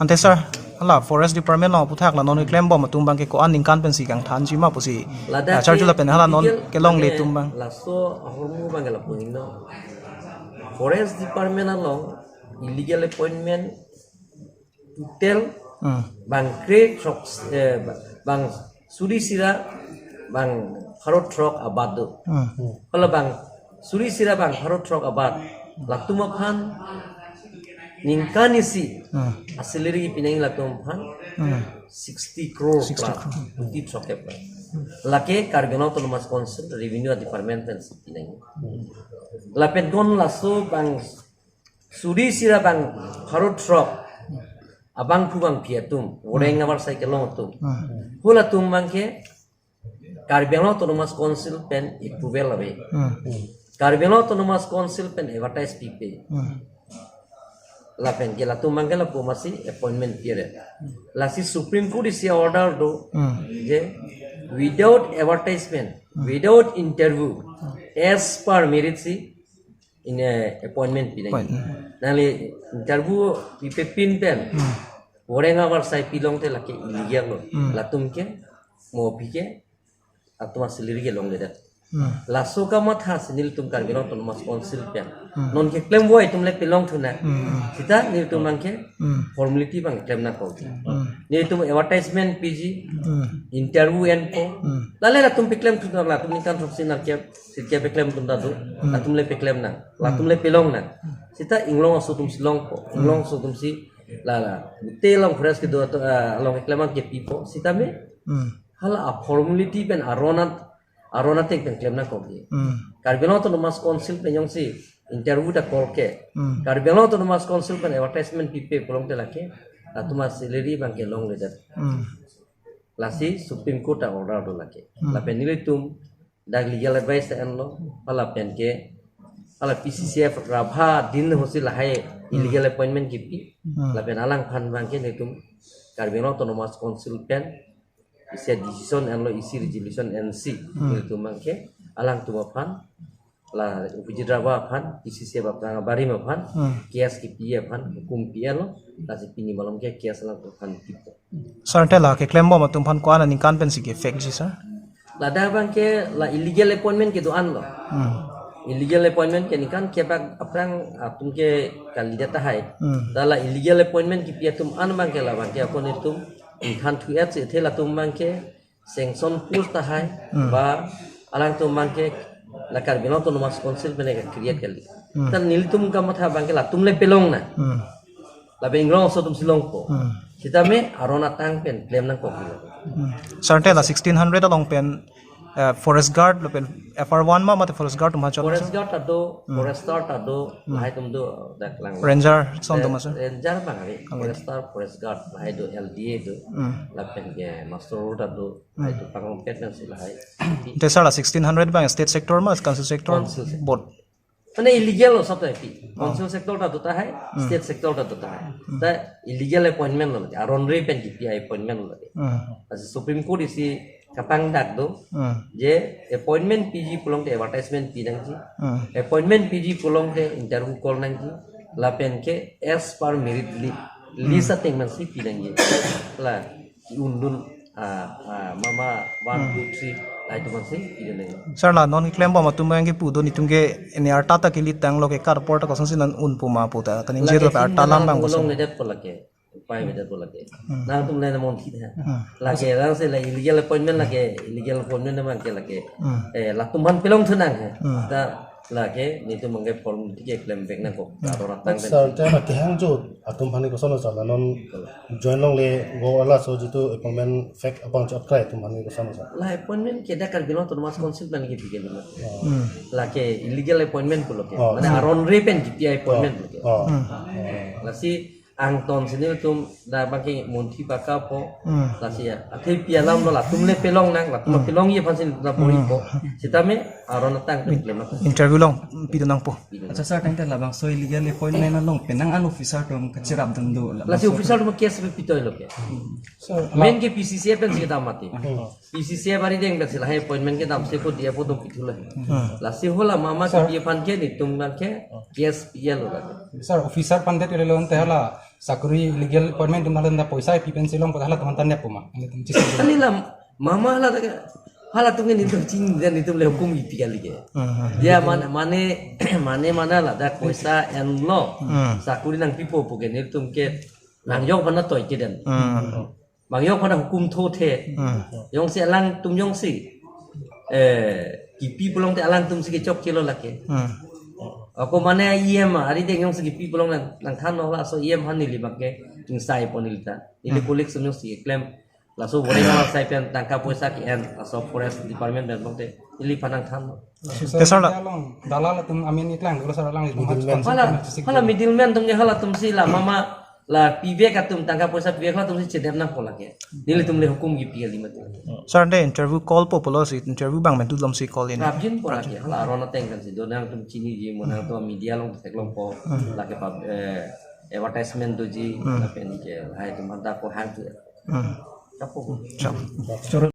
ante sir ala forest department no puthak la non claim bom tum bang ke ko an kan pensi kang than ji ma pusi charge la pen hala non ke long le tum bang la so hormu bang la puning no forest department along illegal appointment to tell bang create trucks bang suri sira bang harot truck abad hala bang suri sira bang harot truck abad laktuma phan ningkanisi aseleri pinang latum phan 60 crore di truck lake Carbon Autonomous Council revenue department pinang lapen gon laso bang suri sira bang harot truck abang pubang piatum oreng abar cycle long tum hula tum bangke Carbon Autonomous Council pen approval abe Carbon Autonomous Council pen advertise pipe la pen ke la tum bangke la pomasi appointment period la si Supreme Court is order do je without advertisement without interview as per merit si in a appointment pinang nali interview pipe pin pen oreng abar sai pilong te laki illegal lo latum ke mo pike atuma siliri ke long ledat la soka mat has nil tum Carbon Autonomous Council pen non ke claim boy tum le pilong thuna sita nil tum mangke formality bang claim na ko nil tum advertisement pg interview and ko lale la tum pe claim thuna la tum kan thopsin na ke sitke pe claim tum da do la tum le pe claim na la tum le pilong na sita inglong so tum silong ko inglong so tum si la te long fresh ke do long reclaimant ke pipo sita me hala a formality pen arona tek pen claim na ko Carbon Autonomous Council pen yong si interview ta call ke Carbon Autonomous Council pen advertisement pipe kolong te lake atuma salary bang ke long letter la si Supreme Court ta order do lake la pen nilitum dag legal advice en lo hala pen ke ala PCCF rabha din hosi lahai illegal appointment ki pi laben alang phan bangke netum Carbon Autonomous Council pen isi decision en lo isi resolution NC netum bangke alang tu phan la upijidra phan PCCF apna bari ma phan case ki pi phan hukum pi lo la si pini malom ke case la phan pi sir tela ke claim bom tum phan ko an kan pensi ke fake ji sir la da bangke la illegal appointment ke do an lo illegal appointment ke nikan ke bag aprang atum ke kandidat hai dala illegal appointment ki piatum an bang ke la bang ke apon itum khan thu et se thela tum bang ke sanction post hai ba alang tum bang ke la Carbon Autonomous Council bene ke create kali tan nil tum ka matha bang ke la tum le pelong na la bengrong so tum silong ko kita me arona tang pen claim na ko sir tela 1600 along pen forest guard lo pen FR1 ma mate forest guard tum ha forest guard ado forestar ado hai tum do dak lang ranger son tum sir ranger bang ari forestar forest guard hai do LDA do la pen ke master road ado hai do pangong pet na sila hai te sir la 1600 bang state sector ma council sector both mane illegal lo sab pi council sector ta do ta hai state sector ta do ta hai ta illegal appointment lo aron re pen ki appointment lo as Supreme Court isi kapang dak do je appointment PG pulong te advertisement pi nang ji appointment PG pulong te interview call nang ji la pen ke as per merit list ating man si pi nang ji la undun mama 1 2 3 ai tu man si pi nang sir la non claim bom tum bang ke pu do ni tum ke ne arta ta ke li tang lo ke car port ko sin un pu ma pu ta tanin je do arta lam bang ko long ne det ko lake pai me det ko lake na tum ne mon thi tha lake rang se la illegal appointment lake illegal appointment na man ke lake la tum han pelong thunang hai ta lake ni tu mangai form ke claim back na ko aro tang sir ta ma ke hang jo atum phani ko sono sa non join long le go ala so jitu appointment fake apang job try tum phani ko sono sa la appointment ke da Carbon Autonomous Council ban ke pike lo lake illegal appointment ko loke mane aron re pen GPI appointment loke la si ang ton sini tum da bangki monthi baka po la sia athai pialam lo la tum le pelong nang la tum pelong ye phansin da pori po sitame aron tang claim interview long pi nang po acha sir tang ta labang so illegal appointment na long penang an officer tum kachirap dang do la si officer tum case pe pitoy lo ke main ke PCCA pen si dam mati PCCA bari deng da sila hai appointment ke dam se ko dia po tum pithula la si hola mama ke dia phan ke ni tum bang ke case pial lo la sir officer pande te lon te hala sakuri legal appointment tum halan da poisa pipen silong ko hala tuman ya puma ani tum cisi Anilah mama hala tungin itu cing dan itu le hukum gitu kali ke. Dia mana lah dak kuasa en lo. Sakuri nang pipo pugen itu ke nang yok mana toy ke dan. Bang yok pada hukum thote. Yong si alang tum yong si. Kipi pulang te alang tum si ke chok kilo lake. Ako mana IM hari deng yong si kipi pulang nang than lah so IM han nili bakke ing sai ponilita. Ini kulik sumyong si claim langsung boleh kalau saya pian tangkap puasa kian asal forest department dan bangte ili panang tham long dalal tum amin itlang kalau sara lang itu hala middleman tum hala tum si la mama la pibe ka tum tangkap puasa pibe ka tum si cedem na pola ke nili tum le hukum gi pial lima tu sar de interview call po polo si interview bang men tu lom si call in rapjin pola ke hala arona teng kan si donang tum chini ji monang to media long teklong po la ke pub advertisement tu ji la pen ke hai tum anta ko hang tu Ciao.